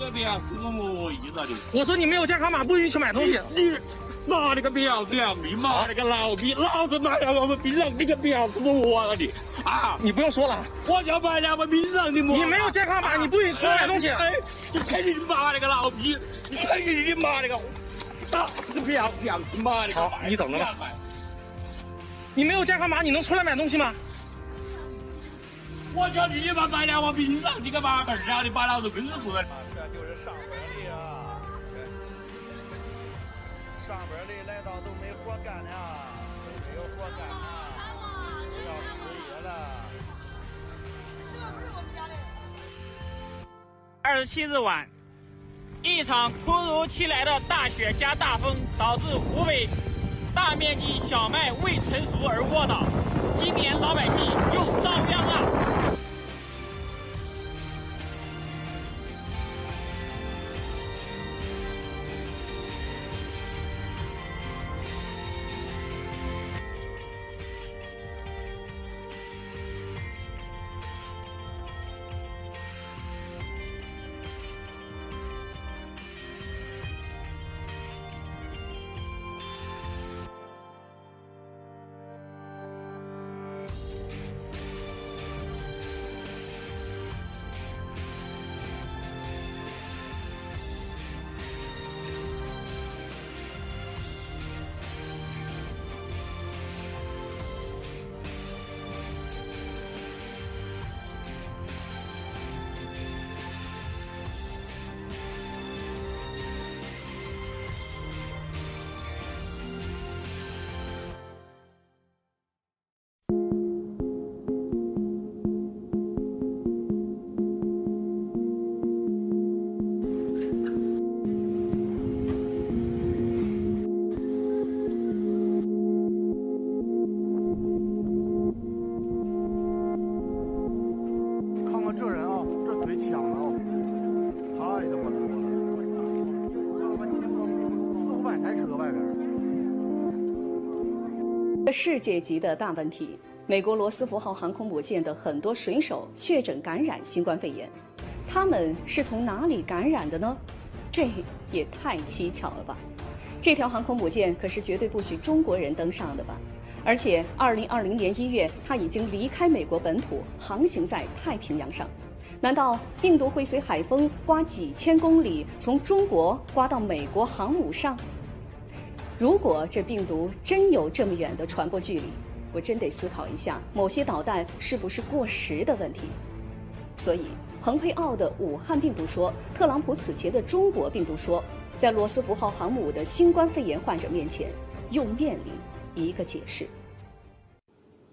个表是我意思的。我说你没有健康码不允许买东西。你妈那个婊子呀！你妈那个老逼，老子买了我们槟榔，你个婊子我了你啊！你不用说了，我就买了我们槟榔的。你没有健康码，你不允许出来买东西。哎，你看你妈那个老逼，你看你妈那个，啊，这个婊子妈那个。好，你等着吧。你没有健康码，你能出来买东西吗？我叫你妈买了我槟榔，你个妈儿啊！你把老子跟着滚！这就是上班的啊，上班的来到都没活干了，都没有活干了，都要失业了。这不是我们家的。27日晚，一场突如其来的大雪加大风，导致湖北大面积小麦未成熟而卧倒，今年老百姓又遭殃了。这人啊，这水抢了啊，太他妈多了，400-500台车外边。世界级的大问题，美国罗斯福号航空母舰的很多水手确诊感染新冠肺炎，他们是从哪里感染的呢？这也太蹊跷了吧！这条航空母舰可是绝对不许中国人登上的吧？而且2020年1月，它已经离开美国本土，航行在太平洋上。难道病毒会随海风刮几千公里，从中国刮到美国航母上？如果这病毒真有这么远的传播距离，我真得思考一下，某些导弹是不是过时的问题。所以，蓬佩奥的武汉病毒说，特朗普此前的中国病毒说，在罗斯福号航母的新冠肺炎患者面前，又面临一个解释。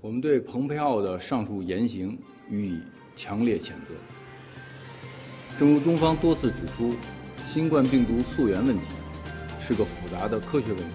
我们对蓬佩奥的上述言行予以强烈谴责。正如中方多次指出，新冠病毒溯源问题是个复杂的科学问题，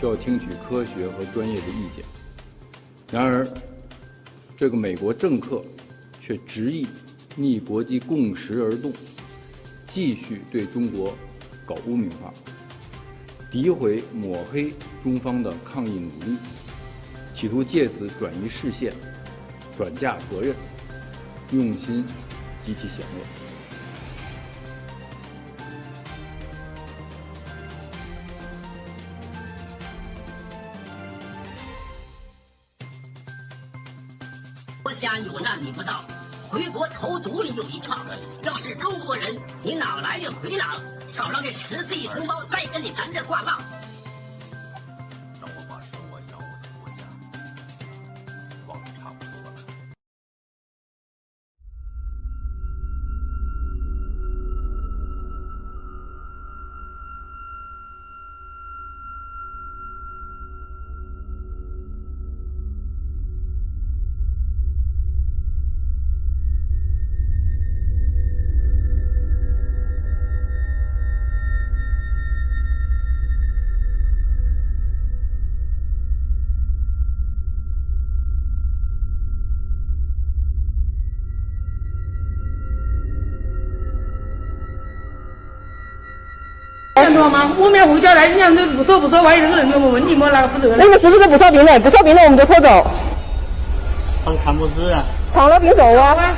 需要听取科学和专业的意见。然而，这个美国政客却执意逆国际共识而动，继续对中国搞污名化，诋毁抹黑中方的抗疫努力，企图借此转移视线、转嫁责任，用心极其险恶。国家有难你不到，回国投毒里有一套。要是中国人，你哪来的回廊？少让这14亿同胞再跟你咱这挂浪。等我把手腕咬我的国家忘得差不多了。很多吗？我们要回家来，你看这不说，万一那个人有什么问题么？哪个负责？那个是不是不扫病人？不扫病人我们就拖走。看不是啊。躺了病走啊。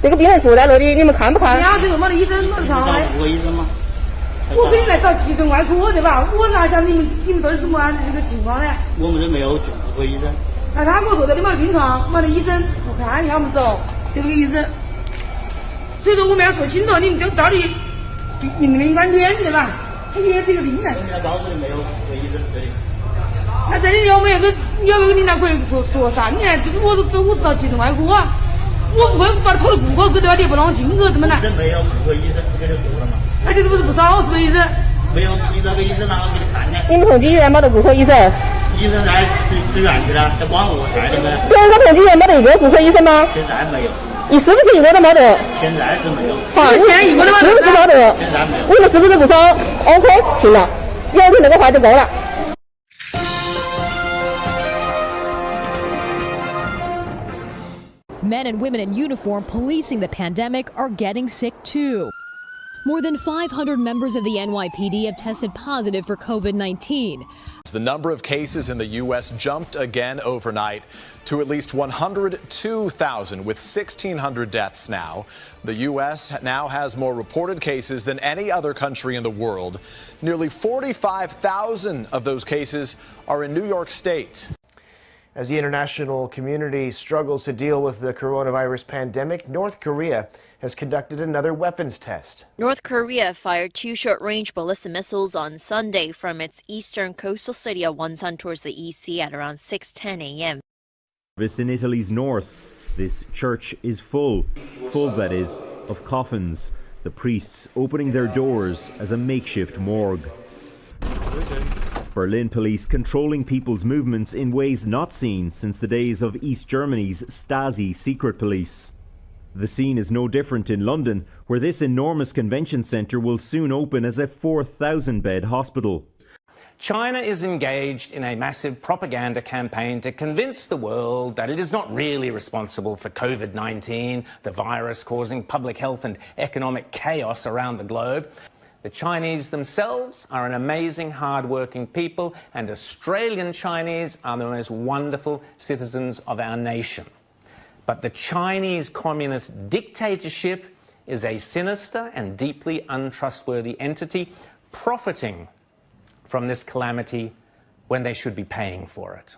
这个病人坐在那里，你们看不看？2个月没得医生，没得上来。5个医生吗？我给你来找急诊外科对吧？我哪想你们这是什么这个情况呢？我们这没有骨科医生。那他给我坐在里面病床，没得医生，我看一下我们走，这个医生。所以说我们要说清楚，你们这到底人命关天对吧？他也这个病人。我告诉你没有骨科医生这里。那这里有没有个领导可以说啥？你看这个我知道急诊外科啊，我不会把他的顾客给对吧？你不让进去怎么呢？这没有骨科医生，不就说了嘛？那这个不是不少是不是医生？没有，你那个医生拿我给你看呢。你们同济医院没得骨科医生？医生来支援去了，在广武带的呢。整个同济医院没得一个骨科医生吗？现在没有。你是不是一个都没得？现在是没有。好，你现在一个都没得，是不是没得？现在没有。你们是不是不少 ？OK， 行了，有你那个话就够了。Men and women in uniform policing the pandemic are getting sick too. More than 500 members of the NYPD have tested positive for COVID-19. The number of cases in the U.S. jumped again overnight to at least 102,000, with 1,600 deaths now. The U.S. now has more reported cases than any other country in the world. Nearly 45,000 of those cases are in New York State. As the international community struggles to deal with the coronavirus pandemic, North Korea has conducted another weapons test. North Korea fired 2 short-range ballistic missiles on Sunday from its eastern coastal city of Wonsan towards the EC at around 6:10 a.m. This in Italy's north. This church is full that is, of coffins, the priests opening their doors as a makeshift morgue. Berlin police controlling people's movements in ways not seen since the days of East Germany's Stasi secret police. The scene is no different in London, where this enormous convention centre will soon open as a 4,000-bed hospital. China is engaged in a massive propaganda campaign to convince the world that it is not really responsible for COVID-19, the virus causing public health and economic chaos around the globe. The Chinese themselves are an amazing, hard-working people, and Australian Chinese are the most wonderful citizens of our nation. But the Chinese communist dictatorship is a sinister and deeply untrustworthy entity, profiting from this calamity when they should be paying for it.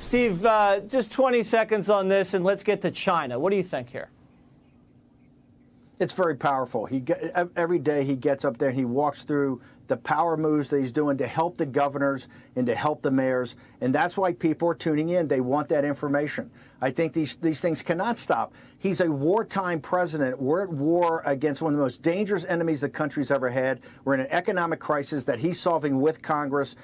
Steve, just 20 seconds on this, and let's get to China. What do you think here? It's very powerful. Every day he gets up there and he walks through the power moves that he's doing to help the governors and to help the mayors. And that's why people are tuning in. They want that information. I think these things cannot stop. He's a wartime president. We're at war against one of the most dangerous enemies the country's ever had. We're in an economic crisis that he's solving with Congress.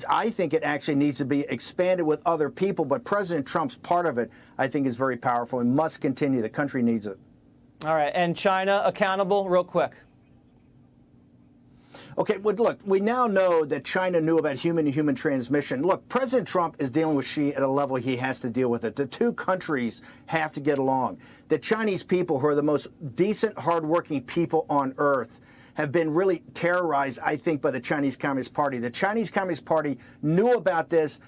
I think it actually needs to be expanded with other people, but President Trump's part of it, I think, is very powerful and must continue. The country needs it. All right, and China accountable, real quick. Okay, well, look, we now know that China knew about human-to-human transmission. Look, President Trump is dealing with Xi at a level he has to deal with it. The two countries have to get along. The Chinese people, who are the most decent, hardworking people on earth, have been really terrorized, I think, by the Chinese Communist Party. The Chinese Communist Party knew about this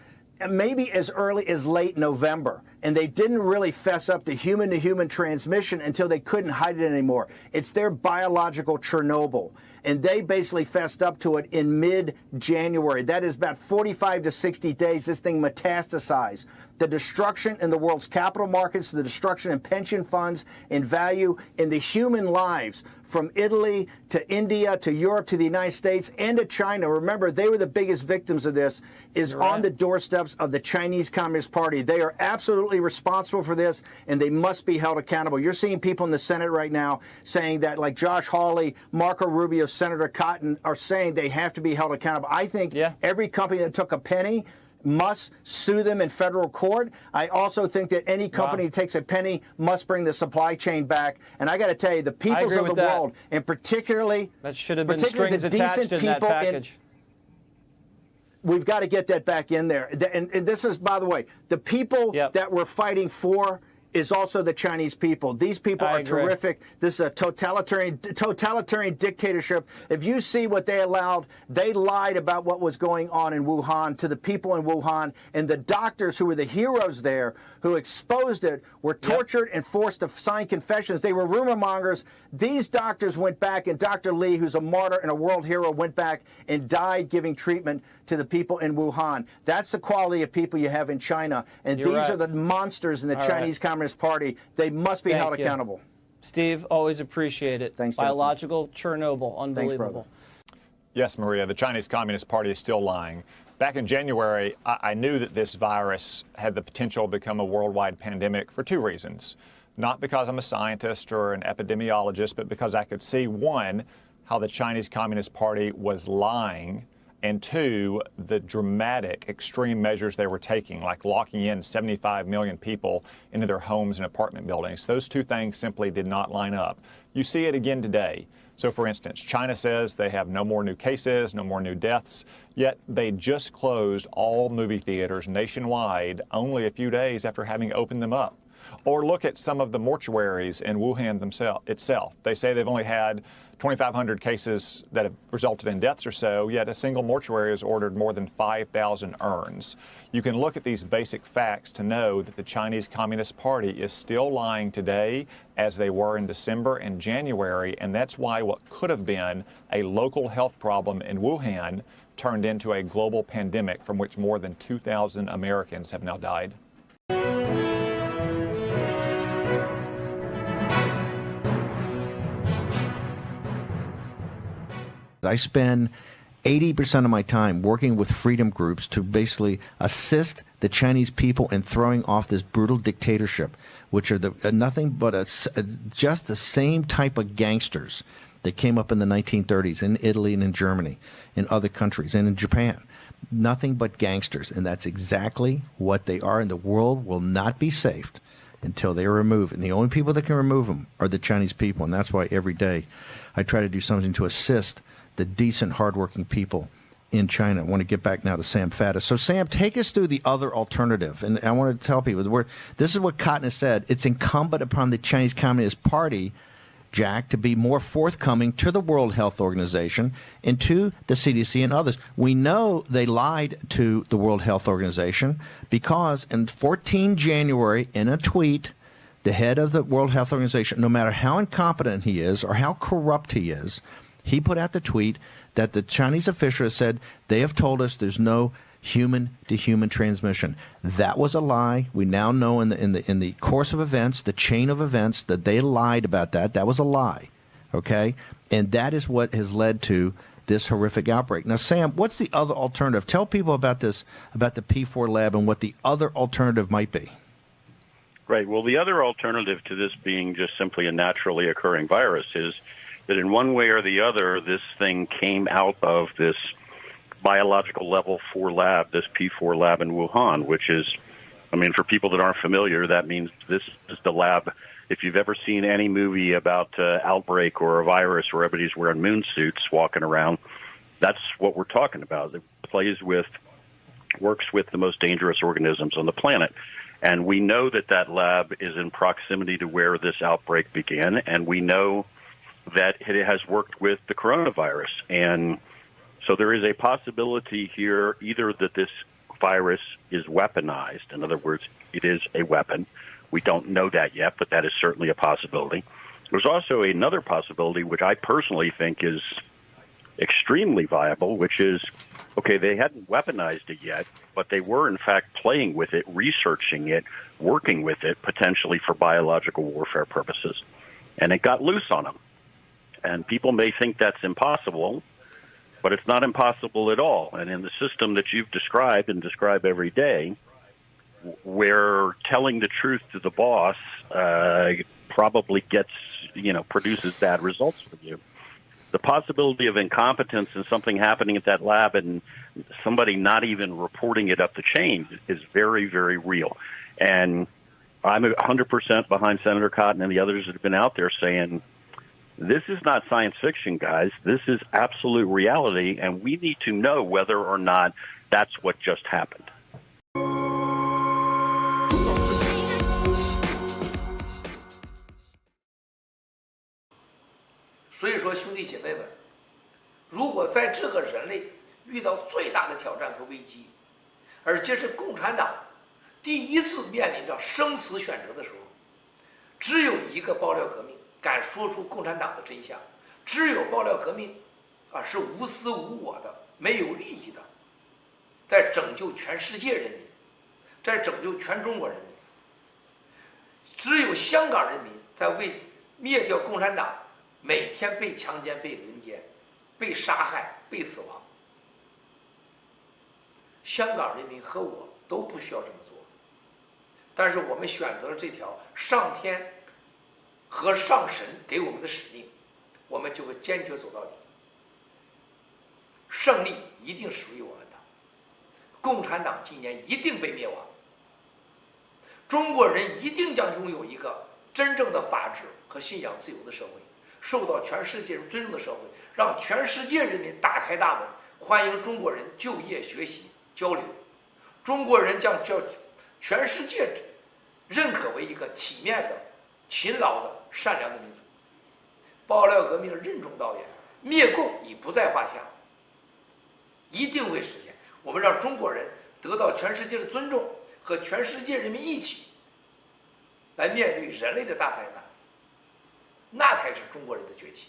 maybe as early as late November, and they didn't really fess up to human-to-human transmission until they couldn't hide it anymore. It's their biological Chernobyl, and they basically fessed up to it in mid-January. That is about 45 to 60 days. This thing metastasized. The destruction in the world's capital markets, the destruction in pension funds, in value, in the human lives, from Italy to India to Europe to the United States and to China. Remember, they were the biggest victims of this, is on the doorsteps of the Chinese Communist Party. They are absolutely absolutely responsible for this, and they must be held accountable. You're seeing people in the Senate right now saying that, like Josh Hawley, Marco Rubio, Senator Cotton, are saying they have to be held accountable. I think every company that took a penny must sue them in federal court. I also think that any company that takes a penny must bring the supply chain back. And I got to tell you, the peoples of the world, and particularly that should have been strings attached in that package. We've got to get that back in there. And this is, by the way, the people that we're fighting for is also the Chinese people. These people are terrific. This is a totalitarian dictatorship. If you see what they allowed, they lied about what was going on in Wuhan to the people in Wuhan, and the doctors who were the heroes there who exposed it were tortured and forced to sign confessions. They were rumor mongers. These doctors went back, and Dr. Li, who's a martyr and a world hero, went back and died giving treatment to the people in Wuhan. That's the quality of people you have in China, and these are the monsters in the Chinese Communist Party. They must be held accountable. Steve, always appreciate it. Thanks, Biological Chernobyl, unbelievable. Yes, Maria, the Chinese Communist Party is still lying. Back in January, I knew that this virus had the potential to become a worldwide pandemic for two reasons. Not because I'm a scientist or an epidemiologist, but because I could see, one, how the Chinese Communist Party was lying, and two, the dramatic, extreme measures they were taking, like locking in 75 million people into their homes and apartment buildings. Those two things simply did not line up. You see it again today. So, for instance, China says they have no more new cases, no more new deaths, yet they just closed all movie theaters nationwide only a few days after having opened them up. Or look at some of the mortuaries in Wuhan itself. They say they've only had 2,500 cases that have resulted in deaths or so, yet a single mortuary has ordered more than 5,000 urns. You can look at these basic facts to know that the Chinese Communist Party is still lying today as they were in December and January, and that's why what could have been a local health problem in Wuhan turned into a global pandemic from which more than 2,000 Americans have now died. I spend 80% of my time working with freedom groups to basically assist the Chinese people in throwing off this brutal dictatorship, which are nothing but just the same type of gangsters that came up in the 1930s in Italy and in Germany, in other countries, and in Japan. Nothing but gangsters, and that's exactly what they are, and the world will not be saved until they are removed. And the only people that can remove them are the Chinese people, and that's why every day I try to do something to assist the decent, hardworking people in China. I want to get back now to Sam Faddis. So, Sam, take us through the other alternative. And I want to tell people, this is what Cotton has said. It's incumbent upon the Chinese Communist Party, Jack, to be more forthcoming to the World Health Organization and to the CDC and others. We know they lied to the World Health Organization because in 14 January, in a tweet, the head of the World Health Organization, no matter how incompetent he is or how corrupt he is, he put out the tweet that the Chinese official has said they have told us there's no human-to-human transmission. That was a lie. We now know in the course of events, the chain of events, that they lied about that. That was a lie, okay? And that is what has led to this horrific outbreak. Now, Sam, what's the other alternative? Tell people about this, about the P4 lab, and what the other alternative might be. Right. Well, the other alternative to this being just simply a naturally occurring virus is that in one way or the other, this thing came out of this biological level 4 lab, this P4 lab in Wuhan, which is, I mean, for people that aren't familiar, that means this is the lab. If you've ever seen any movie about outbreak or a virus where everybody's wearing moon suits walking around, that's what we're talking about. It works with the most dangerous organisms on the planet. And we know that that lab is in proximity to where this outbreak began, and we know that it has worked with the coronavirus. And so there is a possibility here either that this virus is weaponized. In other words, it is a weapon. We don't know that yet, but that is certainly a possibility. There's also another possibility, which I personally think is extremely viable, which is, okay, they hadn't weaponized it yet, but they were, in fact, playing with it, researching it, working with it, potentially for biological warfare purposes. And it got loose on them. And people may think that's impossible, but it's not impossible at all. And in the system that you've described and describe every day, where telling the truth to the boss probably gets, produces bad results for you. The possibility of incompetence and something happening at that lab and somebody not even reporting it up the chain is very, very real. And I'm 100% behind Senator Cotton and the others that have been out there saying, this is not science fiction, guys. This is absolute reality, and we need to know whether or not that's what just happened. 所以说，兄弟姐妹们，如果在这个人类遇到最大的挑战和危机，而且是共产党第一次面临着生死选择的时候，只有一个爆料革命敢说出共产党的真相，只有爆料革命是无私无我的，没有利益的，在拯救全世界人民，在拯救全中国人民。只有香港人民在为灭掉共产党每天被强奸、被轮奸、被杀害、被死亡。香港人民和我都不需要这么做，但是我们选择了这条上天和上神给我们的使命，我们就会坚决走到底。胜利一定属于我们的，共产党今年一定被灭亡，中国人一定将拥有一个真正的法治和信仰自由的社会，受到全世界人尊重的社会，让全世界人民打开大门，欢迎中国人就业、学习、交流。中国人将全世界认可为一个体面的、勤劳的、善良的民族。爆料革命任重道远，灭共已不在话下，一定会实现。我们让中国人得到全世界的尊重，和全世界人民一起来面对人类的大灾难，那才是中国人的崛起。